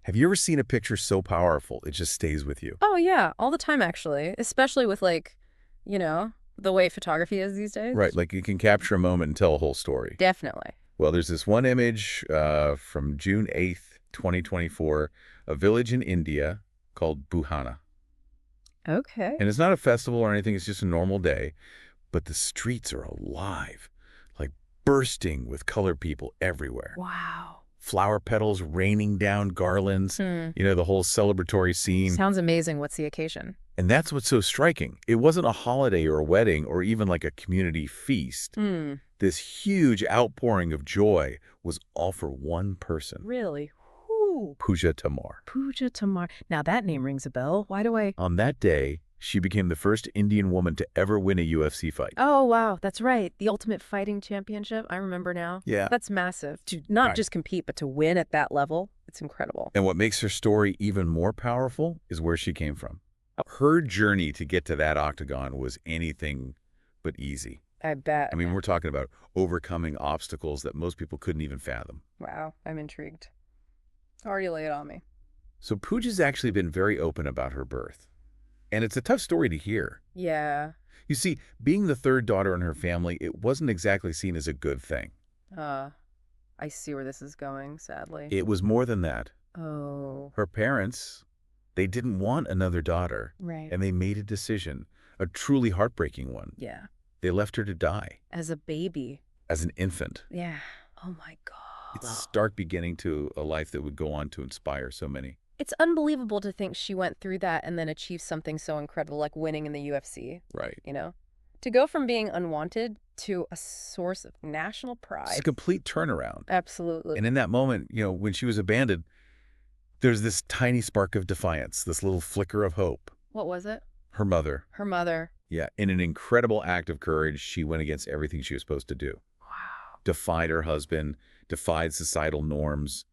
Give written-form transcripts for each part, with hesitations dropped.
Have you ever seen a picture so powerful it just stays with you? Oh, yeah, all the time, actually, especially with, like, the way photography is these days. Right, like you can capture a moment and tell a whole story. Definitely. Well, there's this one image from June 8th, 2024, a village in India called Buhana. Okay. And it's not a festival or anything, it's just a normal day, but the streets are alive, like bursting with colored people everywhere. Wow. Flower petals raining down garlands, Hmm. the whole celebratory scene. Sounds amazing. What's the occasion? And that's what's so striking. It wasn't a holiday or a wedding or even like a community feast. Hmm. This huge outpouring of joy was all for one person, Really? Whoo. Puja Tomar. Puja Tomar. Now that name rings a bell. Why do I... On that day, she became the first Indian woman to ever win a UFC fight. Oh, wow. That's right. The Ultimate Fighting Championship. I remember now. Yeah. That's massive. To not Right. just compete, but to win at that level. It's incredible. And what makes her story even more powerful is where she came from. Her journey to get to that octagon was anything but easy. I bet. I mean, we're talking about overcoming obstacles that most people couldn't even fathom. Wow. I'm intrigued. Already lay it on me. So Pooja's actually been very open about her birth. And it's a tough story to hear. Yeah. You see, being the third daughter in her family, it wasn't exactly seen as a good thing. I see where this is going, sadly. It was more than that. Oh. Her parents, they didn't want another daughter, Right. and they made a decision, a truly heartbreaking one. Yeah. They left her to die As a baby. as an infant. Yeah. Oh my God. It's a stark beginning to a life that would go on to inspire so many. It's unbelievable to think she went through that and then achieved something so incredible like winning in the UFC, Right. To go from being unwanted to a source of national It's pride. a complete turnaround. Absolutely. And in that moment, when she was abandoned, there's this tiny spark of defiance, this little flicker of hope. What was it? Her mother. Her mother. Yeah, in an incredible act of courage, she went against everything she was supposed to do. Wow. Defied her husband, defied societal norms,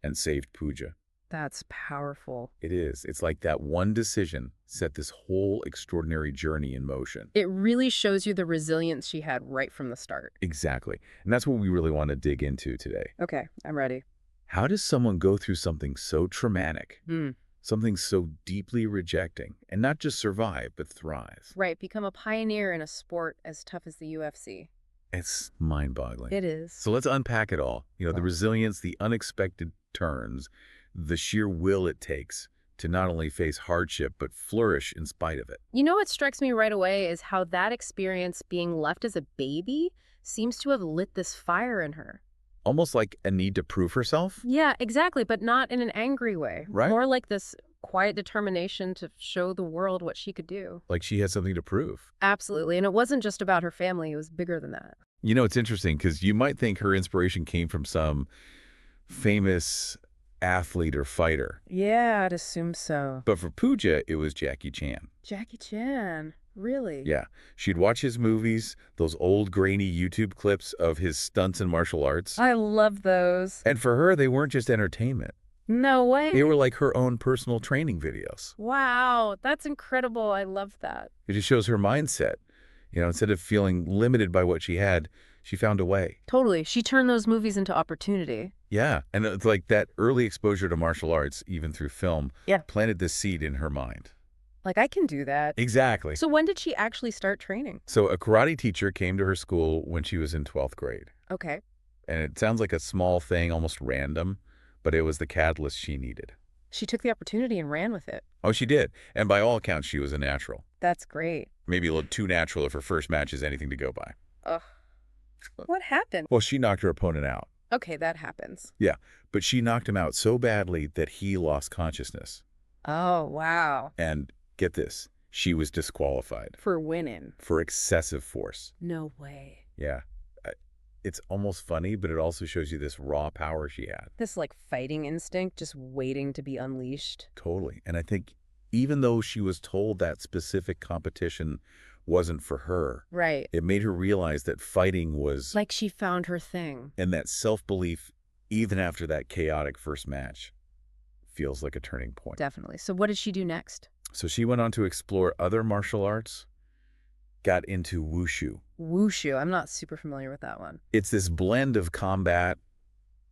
and saved Pooja. That's powerful. It is. It's like that one decision set this whole extraordinary journey in motion. It really shows you the resilience she had right from the start. Exactly. And that's what we really want to dig into today. Okay, I'm ready. How does someone go through something so traumatic, Hmm. something so deeply rejecting, and not just survive, but thrive? Right, become a pioneer in a sport as tough as the UFC. It's mind-boggling. It is. So let's unpack it all. The resilience, the unexpected turns, the sheer will it takes to not only face hardship, but flourish in spite of it. You know what strikes me right away is how that experience being left as a baby seems to have lit this fire in her. Almost like a need to prove herself. Yeah, exactly, but not in an angry way. Right. More like this quiet determination to show the world what she could do. Like she had something to prove. Absolutely, and it wasn't just about her family, it was bigger than that. It's interesting because you might think her inspiration came from some famous athlete or fighter. Yeah, I'd assume so. But for Pooja, it was Jackie Chan. Jackie Chan, really? Yeah. She'd watch his movies, those old grainy YouTube clips of his stunts and martial arts. I love those. And for her, they weren't just entertainment. No way. They were like her own personal training videos. Wow, that's incredible. I love that. It just shows her mindset. Instead of feeling limited by what she had, she found a way. Totally. She turned those movies into opportunity. Yeah. And it's like that early exposure to martial arts, even through film, Yeah. planted this seed in her mind. Like, I can do that. Exactly. So when did she actually start training? So a karate teacher came to her school when she was in 12th grade. Okay. And it sounds like a small thing, almost random, but it was the catalyst she needed. She took the opportunity and ran with it. Oh, she did. And by all accounts, she was a natural. That's great. Maybe a little too natural if her first match is anything to go by. Ugh. What happened? Well, she knocked her opponent out. Okay, that happens. Yeah, but she knocked him out so badly that he lost consciousness. Oh, wow. And get this, she was disqualified For winning. for excessive force. No way. Yeah. It's almost funny, but it also shows you this raw power she had. This, like, fighting instinct just waiting to be unleashed. Totally. And I think even though she was told that specific competition wasn't for her, Right. it made her realize that fighting was... Like she found her thing. And that self-belief, even after that chaotic first match, feels like a turning point. Definitely. So what did she do next? So she went on to explore other martial arts, got into Wushu. Wushu. I'm not super familiar with that one. It's this blend of combat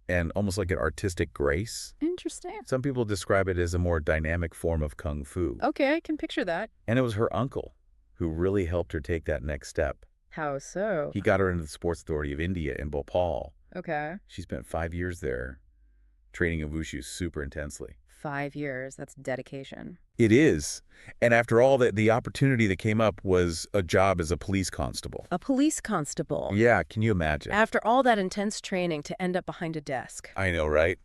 and almost like an artistic grace. Interesting. Some people describe it as a more dynamic form of kung fu. Okay, I can picture that. And it was her uncle who really helped her take that next step. How so? He got her into the Sports Authority of India in Bhopal. Okay. She spent 5 years there, training in Wushu super intensely. 5 years. That's dedication. It is. And after all that, the opportunity that came up was a job as a police constable. A police constable. Yeah, can you imagine? After all that intense training to end up behind a desk. I know, right?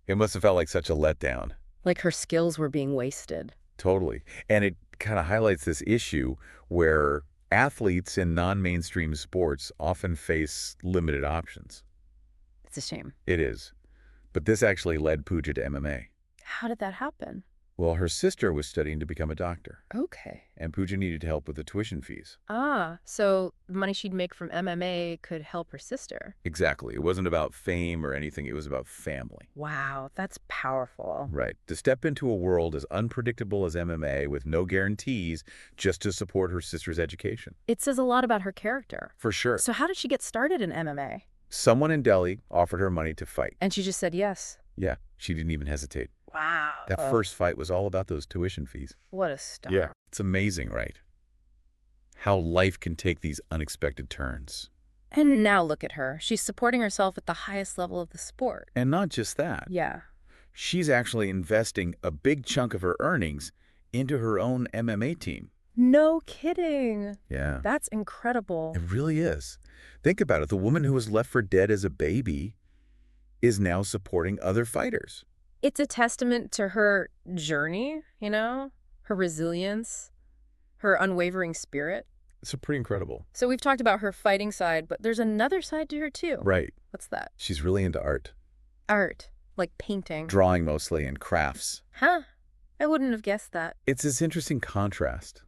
It must have felt like such a letdown. Like her skills were being wasted. Totally. And it kind of highlights this issue where athletes in non-mainstream sports often face limited options. It's a shame. It is. But this actually led Puja to MMA. How did that happen? Well, her sister was studying to become a doctor, Okay. and Puja needed help with the tuition fees. Ah, so the money she'd make from MMA could help her sister. Exactly. It wasn't about fame or anything. It was about family. Wow, that's powerful. Right. To step into a world as unpredictable as MMA with no guarantees just to support her sister's education. It says a lot about her character. For sure. So how did she get started in MMA? Someone in Delhi offered her money to fight. And she just said yes. Yeah, she didn't even hesitate. Wow. That first fight was all about those tuition fees. What a star. Yeah. It's amazing, right? How life can take these unexpected turns. And now look at her. She's supporting herself at the highest level of the sport. And not just that. Yeah. She's actually investing a big chunk of her earnings into her own MMA team. No kidding. Yeah. That's incredible. It really is. Think about it. The woman who was left for dead as a baby is now supporting other fighters. It's a testament to her journey, her resilience, her unwavering spirit. It's pretty incredible. So we've talked about her fighting side, but there's another side to her too. Right. What's that? She's really into art. Art, like painting. Drawing mostly and crafts. Huh? I wouldn't have guessed that. It's this interesting contrast,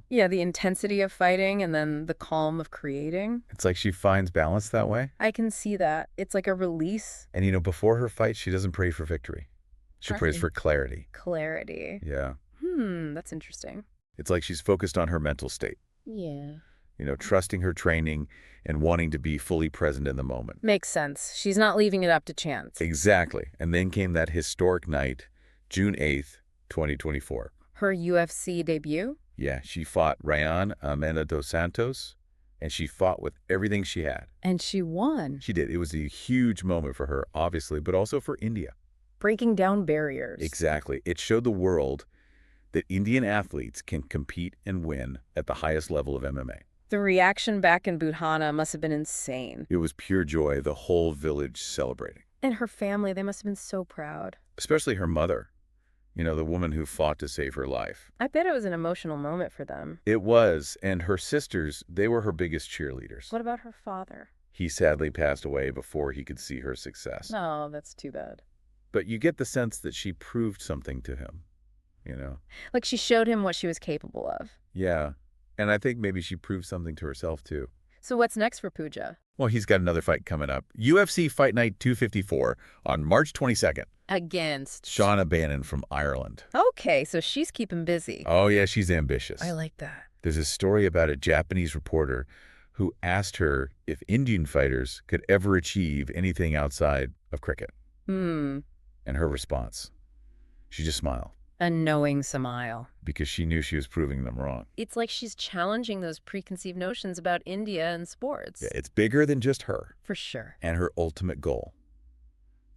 Yeah, the intensity of fighting and then the calm of creating. It's like she finds balance that way. I can see that. It's like a release. And before her fight, she doesn't pray for victory. She prays for clarity. Clarity. Yeah. That's interesting. It's like she's focused on her mental state. Yeah. Trusting her training and wanting to be fully present in the moment. Makes sense. She's not leaving it up to chance. Exactly. And then came that historic night, June 8th, 2024. Her UFC debut? Yeah, she fought Rayanne Amanda dos Santos, and she fought with everything she had. And she won. She did. It was a huge moment for her, obviously, but also for India. Breaking down barriers. Exactly. It showed the world that Indian athletes can compete and win at the highest level of MMA. The reaction back in Budhana must have been insane. It was pure joy, the whole village celebrating. And her family, they must have been so proud. Especially her mother, the woman who fought to save her life. I bet it was an emotional moment for them. It was, and her sisters, they were her biggest cheerleaders. What about her father? He sadly passed away before he could see her success. No, that's too bad. But you get the sense that she proved something to him, Like she showed him what she was capable of. Yeah, and I think maybe she proved something to herself, too. So what's next for Puja? Well, he's got another fight coming up. UFC Fight Night 254 on March 22nd. Against Shauna Bannon from Ireland. Okay, so she's keeping busy. Oh, yeah, she's ambitious. I like that. There's a story about a Japanese reporter who asked her if Indian fighters could ever achieve anything outside of cricket. And her response, she just smiled. A knowing smile. Because she knew she was proving them wrong. It's like she's challenging those preconceived notions about India and sports. Yeah, it's bigger than just her. For sure. And her ultimate goal,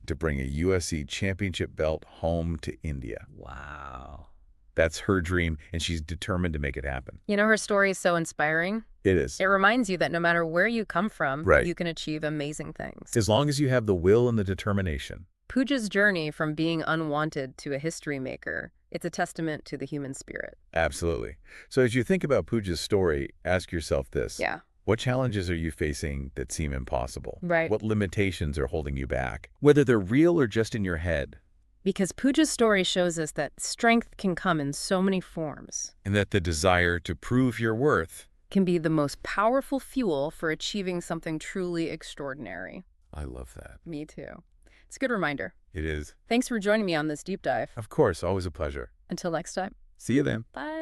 to bring a UFC championship belt home to India. Wow. That's her dream, and she's determined to make it happen. Her story is so inspiring. It is. It reminds you that no matter where you come from, Right. you can achieve amazing things. As long as you have the will and the determination. Puja's journey from being unwanted to a history maker, it's a testament to the human spirit. Absolutely. So as you think about Puja's story, ask yourself this. Yeah. What challenges are you facing that seem impossible? Right. What limitations are holding you back? Whether they're real or just in your head. Because Puja's story shows us that strength can come in so many forms. And that the desire to prove your worth Can be the most powerful fuel for achieving something truly extraordinary. I love that. Me too. It's a good reminder. It is. Thanks for joining me on this deep dive. Of course, always a pleasure. Until next time. See you then. Bye.